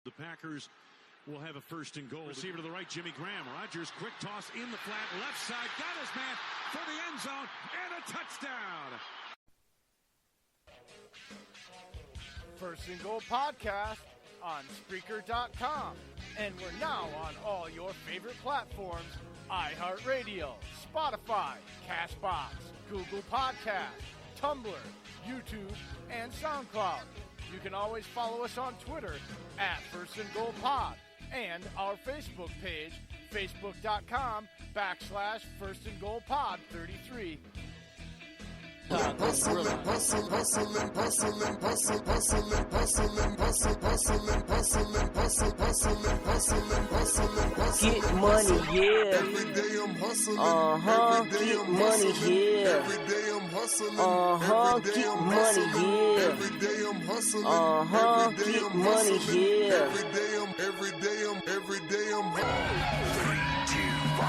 The Packers will have a first and goal. Receiver to the right, Jimmy Graham. Rodgers, quick toss in the flat, left side, got his man for the end zone, and a touchdown. First and Goal podcast on Spreaker.com. And we're now on all your favorite platforms: iHeartRadio, Spotify, Castbox, Google Podcasts, Tumblr, YouTube, and SoundCloud. You can always follow us on Twitter at First and Goal Pod and our Facebook page, facebook.com/First and Goal Pod 33. Get money, yeah. Every day I'm hustling. Get money, yeah. Every day I'm hustling. Get money, yeah. Every day I'm hustling. Get money, yeah. Every day I'm hustling. 3, 2, 1.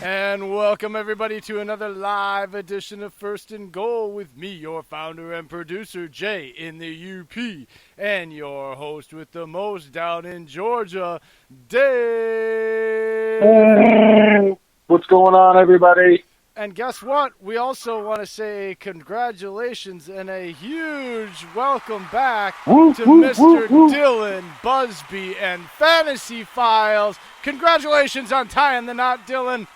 And welcome everybody to another live edition of First and Goal with me, your founder and producer, Jay in the UP, and your host with the most down in Georgia, Dave. What's going on, everybody? And guess what? We also want to say congratulations and a huge welcome back to Mr. Dillon Busby and Fantasy Files. Congratulations on tying the knot, Dillon.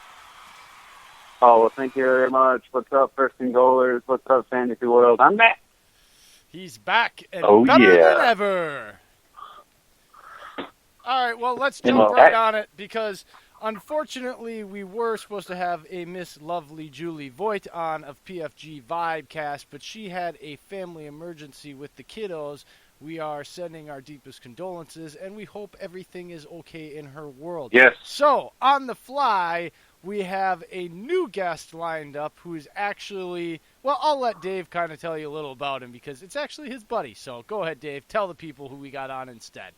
Oh, well, thank you very much. What's up, First and Goalers? What's up, Fantasy World? I'm back. He's back and better than ever. All right, well, let's jump right on it because, unfortunately, we were supposed to have a Miss Lovely Julie Voigt on of PFG Vibecast, but she had a family emergency with the kiddos. We are sending our deepest condolences, and we hope everything is okay in her world. Yes. So, on the fly, we have a new guest lined up who is actually, well, I'll let Dave kind of tell you a little about him because it's actually his buddy. So go ahead, Dave. Tell the people who we got on instead.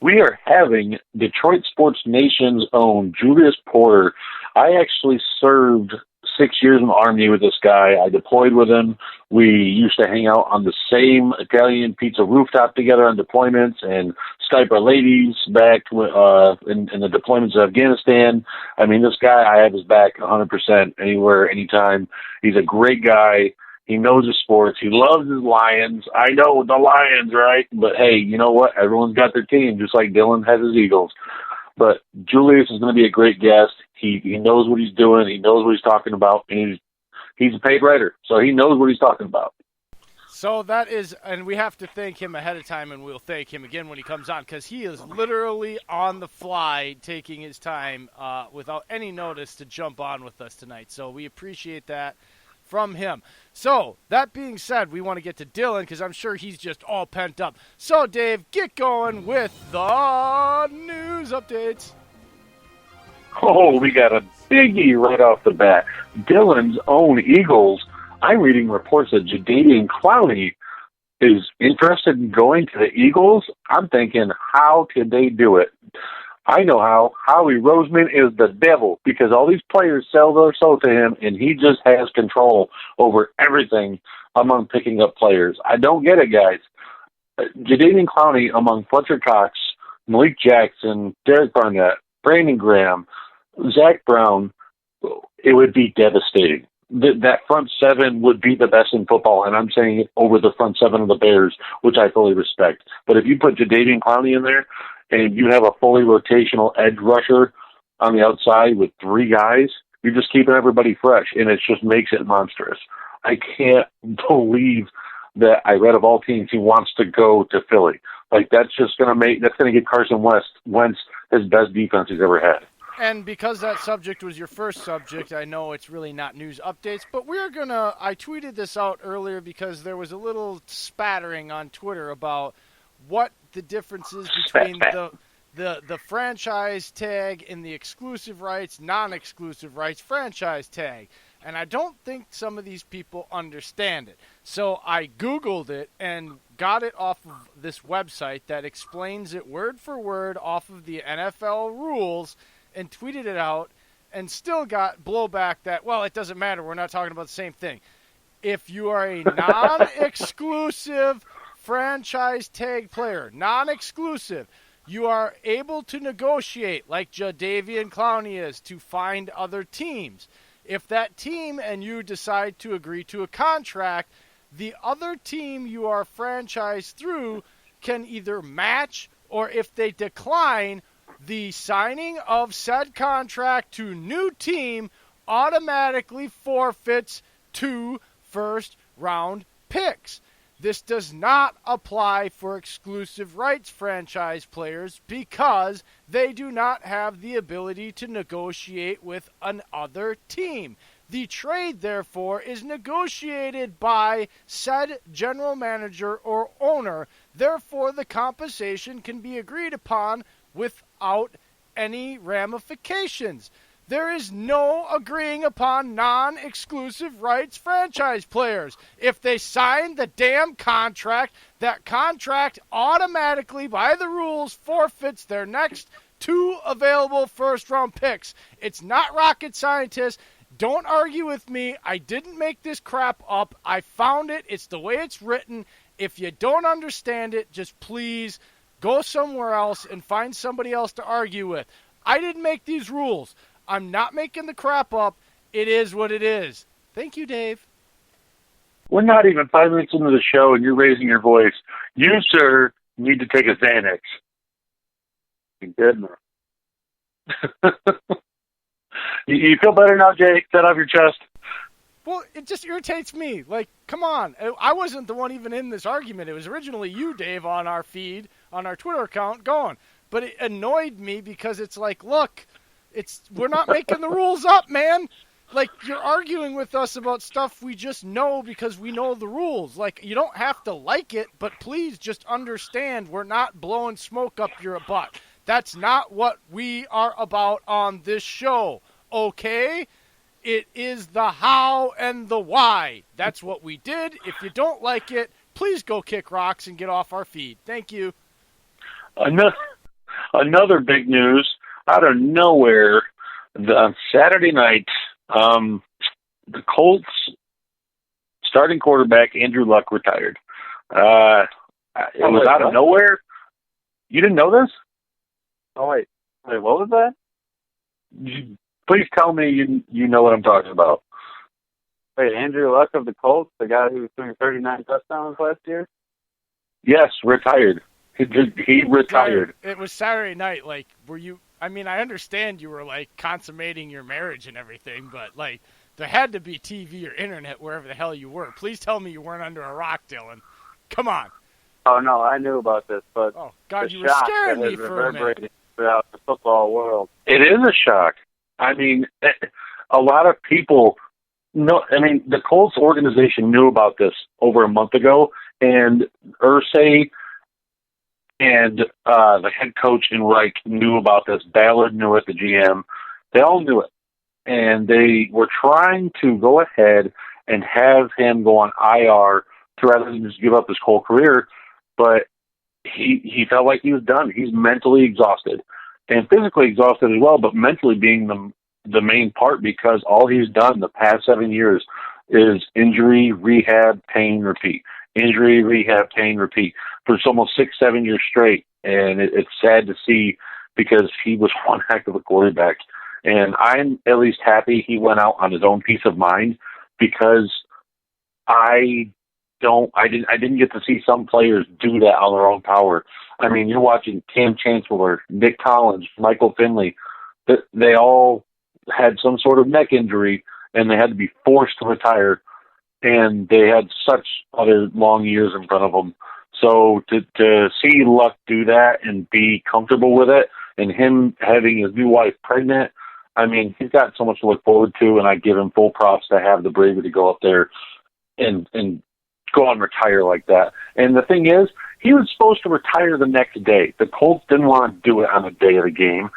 We are having Detroit Sports Nation's own Julius Porter. I actually served 6 years in the Army with this guy. I deployed with him. We used to hang out on the same Italian pizza rooftop together on deployments and Skype our ladies back in the deployments of Afghanistan. I mean, this guy, I have his back 100% anywhere, anytime. He's a great guy. He knows his sports. He loves his Lions. I know the Lions, right? But, hey, you know what? Everyone's got their team, just like Dillon has his Eagles. But Julius is going to be a great guest. He knows what he's doing. He knows what he's talking about. And he's a paid writer, so he knows what he's talking about. So that is, and we have to thank him ahead of time, and we'll thank him again when he comes on, because he is literally on the fly taking his time without any notice to jump on with us tonight. So we appreciate that from him. So, that being said, we want to get to Dillon because I'm sure he's just all pent up. So, Dave, get going with the news updates. Oh, we got a biggie right off the bat. Dillon's own Eagles. I'm reading reports that Jadeveon Clowney is interested in going to the Eagles. I'm thinking, how could they do it? I know how. Howie Roseman is the devil because all these players sell their soul to him, and he just has control over everything among picking up players. I don't get it, guys. Jadeveon Clowney among Fletcher Cox, Malik Jackson, Derek Barnett, Brandon Graham, Zach Brown, it would be devastating. That front seven would be the best in football, and I'm saying it over the front seven of the Bears, which I fully respect. But if you put Jadeveon Clowney in there, and you have a fully rotational edge rusher on the outside with three guys, you're just keeping everybody fresh, and it just makes it monstrous. I can't believe that I read of all teams he wants to go to Philly. Like, that's going to give Carson Wentz his best defense he's ever had. And because that subject was your first subject, I know it's really not news updates, but I tweeted this out earlier because there was a little spattering on Twitter about what the difference is between the franchise tag and the exclusive rights, non-exclusive rights franchise tag. And I don't think some of these people understand it. So I Googled it and got it off of this website that explains it word for word off of the NFL rules and tweeted it out and still got blowback that, well, it doesn't matter. We're not talking about the same thing. If you are a non-exclusive franchise tag player, non-exclusive, you are able to negotiate like Jadeveon Clowney is to find other teams. If that team and you decide to agree to a contract, the other team you are franchised through can either match or if they decline, the signing of said contract to new team automatically forfeits 2 first-round picks. This does not apply for exclusive rights franchise players because they do not have the ability to negotiate with another team. The trade, therefore, is negotiated by said general manager or owner. Therefore, the compensation can be agreed upon without any ramifications. There is no agreeing upon non-exclusive rights franchise players. If they sign the damn contract, that contract automatically, by the rules, forfeits their next 2 available first-round picks. It's not rocket scientists. Don't argue with me. I didn't make this crap up. I found it. It's the way it's written. If you don't understand it, just please go somewhere else and find somebody else to argue with. I didn't make these rules. I'm not making the crap up. It is what it is. Thank you, Dave. We're not even 5 minutes into the show, and you're raising your voice. You, sir, need to take a Xanax. Good. You feel better now, Jay? Get off your chest. Well, it just irritates me. Like, come on. I wasn't the one even in this argument. It was originally you, Dave, on our feed, on our Twitter account, going. But it annoyed me because it's like, look, we're not making the rules up, man. Like, you're arguing with us about stuff we just know because we know the rules. Like, you don't have to like it, but please just understand we're not blowing smoke up your butt. That's not what we are about on this show, okay? It is the how and the why. That's what we did. If you don't like it, please go kick rocks and get off our feed. Thank you. Another big news out of nowhere, on Saturday night, the Colts starting quarterback Andrew Luck retired. It was out of nowhere. You didn't know this? Oh, wait, what was that? Please tell me you know what I'm talking about. Wait, Andrew Luck of the Colts, the guy who was doing 39 touchdowns last year? Yes, retired. He retired. It was Saturday night. Like, were you... I mean, I understand you were, like, consummating your marriage and everything, but, like, there had to be TV or internet wherever the hell you were. Please tell me you weren't under a rock, Dylan. Come on. Oh, no, I knew about this, but... Oh, God, you were scaring me for a minute. Throughout the football world. It is a shock. I mean, a lot of people know. I mean, the Colts organization knew about this over a month ago, and Irsay and the head coach in Reich knew about this. Ballard knew it, the GM. They all knew it. And they were trying to go ahead and have him go on IR rather than just give up his whole career, but he felt like he was done. He's mentally exhausted and physically exhausted as well, but mentally being the main part because all he's done the past 7 years is injury, rehab, pain, repeat. Injury, rehab, pain, repeat for almost 6-7 years straight. And it's sad to see because he was one heck of a quarterback. And I'm at least happy he went out on his own peace of mind because I didn't get to see some players do that on their own power. I mean, you're watching Cam Chancellor, Nick Collins, Michael Finley. They all had some sort of neck injury, and they had to be forced to retire, and they had such other long years in front of them. So to see Luck do that and be comfortable with it, and him having his new wife pregnant, I mean, he's got so much to look forward to, and I give him full props to have the bravery to go up there and go on retire like that. And the thing is, he was supposed to retire the next day. The Colts didn't want to do it on the day of the game.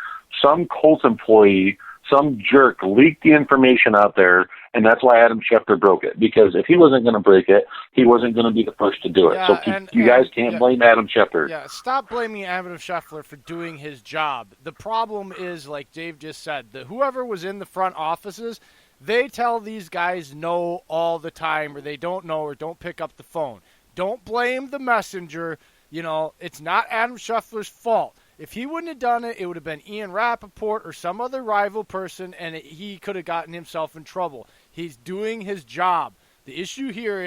Some Colts employee some jerk leaked the information out there, and that's why Adam Schefter broke it. Because if he wasn't going to break it, he wasn't going to be the first to do it. Yeah, so you guys can't blame Adam Schefter. Yeah, stop blaming Adam Schefter for doing his job. The problem is, like Dave just said, whoever was in the front offices, they tell these guys no all the time, or they don't know, or don't pick up the phone. Don't blame the messenger. It's not Adam Schefter's fault. If he wouldn't have done it, it would have been Ian Rappaport or some other rival person, and he could have gotten himself in trouble. He's doing his job. The issue here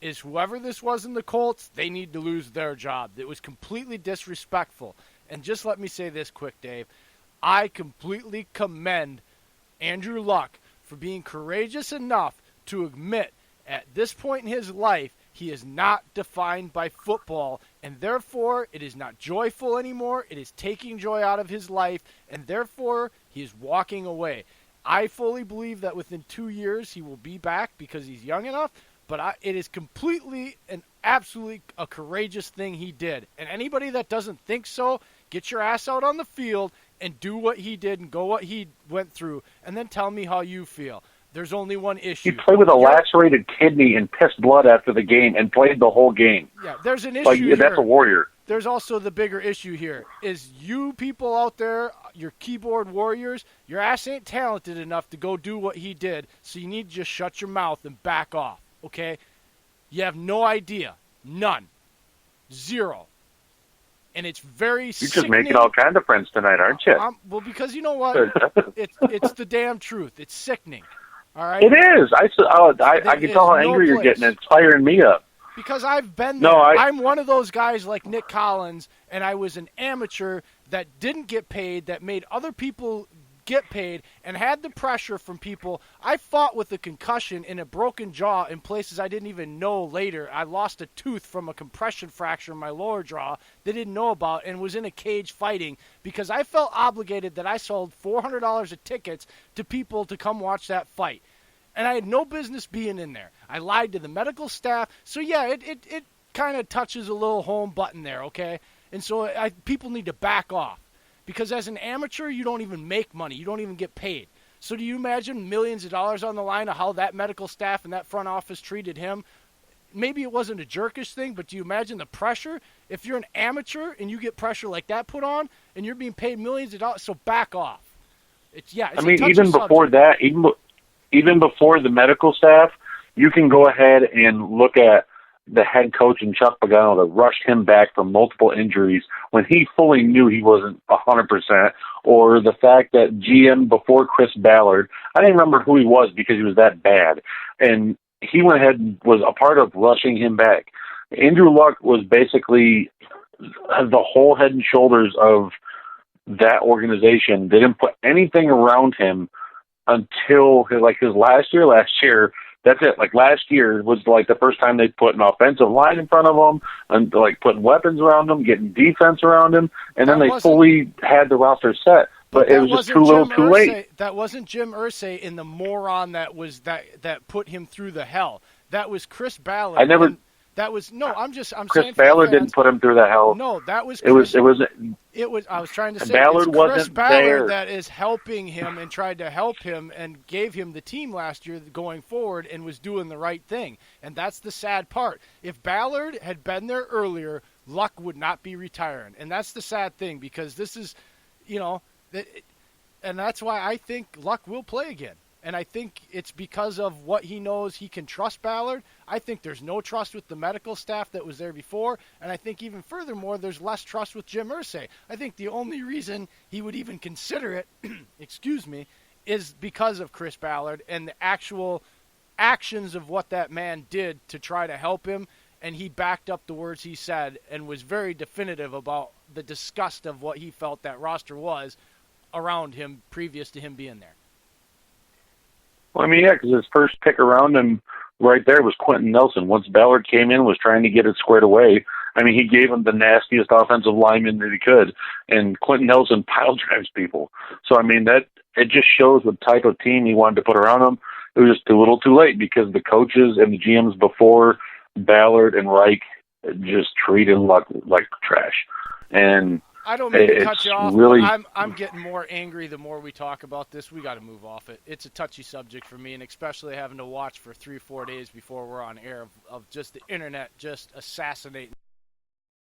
is whoever this was in the Colts, they need to lose their job. It was completely disrespectful. And just let me say this quick, Dave. I completely commend Andrew Luck for being courageous enough to admit at this point in his life he is not defined by football, and therefore it is not joyful anymore. It is taking joy out of his life, and therefore he is walking away. I fully believe that within 2 years he will be back because he's young enough, but it is completely and absolutely a courageous thing he did. And anybody that doesn't think so, get your ass out on the field and do what he did and go what he went through, and then tell me how you feel. There's only one issue. He played with a lacerated kidney and pissed blood after the game and played the whole game. Yeah, there's an issue here. That's a warrior. There's also the bigger issue here is you people out there, your keyboard warriors, your ass ain't talented enough to go do what he did, so you need to just shut your mouth and back off, okay? You have no idea. None. Zero. And it's very You're sickening. just making all kinds of friends tonight, aren't you? Well, because you know what? it's the damn truth. It's sickening. All right? It is. I can tell how angry you're getting. It's firing me up. Because I've been there. I'm one of those guys like Nick Collins, and I was an amateur that didn't get paid, that made other people get paid, and had the pressure from people. I fought with a concussion and a broken jaw in places I didn't even know later. I lost a tooth from a compression fracture in my lower jaw they didn't know about, and was in a cage fighting because I felt obligated that I sold $400 of tickets to people to come watch that fight. And I had no business being in there. I lied to the medical staff. So, yeah, it kind of touches a little home button there, okay? And so people need to back off. Because as an amateur, you don't even make money. You don't even get paid. So do you imagine millions of dollars on the line of how that medical staff and that front office treated him? Maybe it wasn't a jerkish thing, but do you imagine the pressure? If you're an amateur and you get pressure like that put on and you're being paid millions of dollars, so back off. It's even before that, even before the medical staff, you can go ahead and look at the head coach and Chuck Pagano that rushed him back from multiple injuries when he fully knew he wasn't 100%, or the fact that GM before Chris Ballard, I didn't remember who he was because he was that bad, and he went ahead and was a part of rushing him back. Andrew Luck was basically the whole head and shoulders of that organization. They didn't put anything around him until his last year. That's it. Like last year was like the first time they put an offensive line in front of him and like putting weapons around him, getting defense around him, and then they fully had the roster set. But it was just too little, too late. That wasn't Jim Irsay in the moron that was that put him through the hell. That was Chris Ballard. I'm Chris saying Ballard didn't put him through the hell. No, that was. It was. I was trying to say Ballard it's Chris wasn't Ballard there. that is helping him and tried to help him and gave him the team last year going forward and was doing the right thing. And that's the sad part. If Ballard had been there earlier, Luck would not be retiring. And that's the sad thing because this is, and that's why I think Luck will play again. And I think it's because of what he knows he can trust Ballard. I think there's no trust with the medical staff that was there before. And I think even furthermore, there's less trust with Jim Irsay. I think the only reason he would even consider it, is because of Chris Ballard and the actual actions of what that man did to try to help him. And he backed up the words he said and was very definitive about the disgust of what he felt that roster was around him previous to him being there. Well, because his first pick around him right there was Quentin Nelson. Once Ballard came in, was trying to get it squared away. He gave him the nastiest offensive lineman that he could, and Quentin Nelson pile drives people. So, that it just shows what type of team he wanted to put around him. It was just too little too late because the coaches and the GMs before Ballard and Reich just treated Luck like trash. And I don't mean to cut It's you off. really- I'm getting more angry the more we talk about this. We got to move off it. It's a touchy subject for me, and especially having to watch for 3-4 days before we're on air of just the internet just assassinating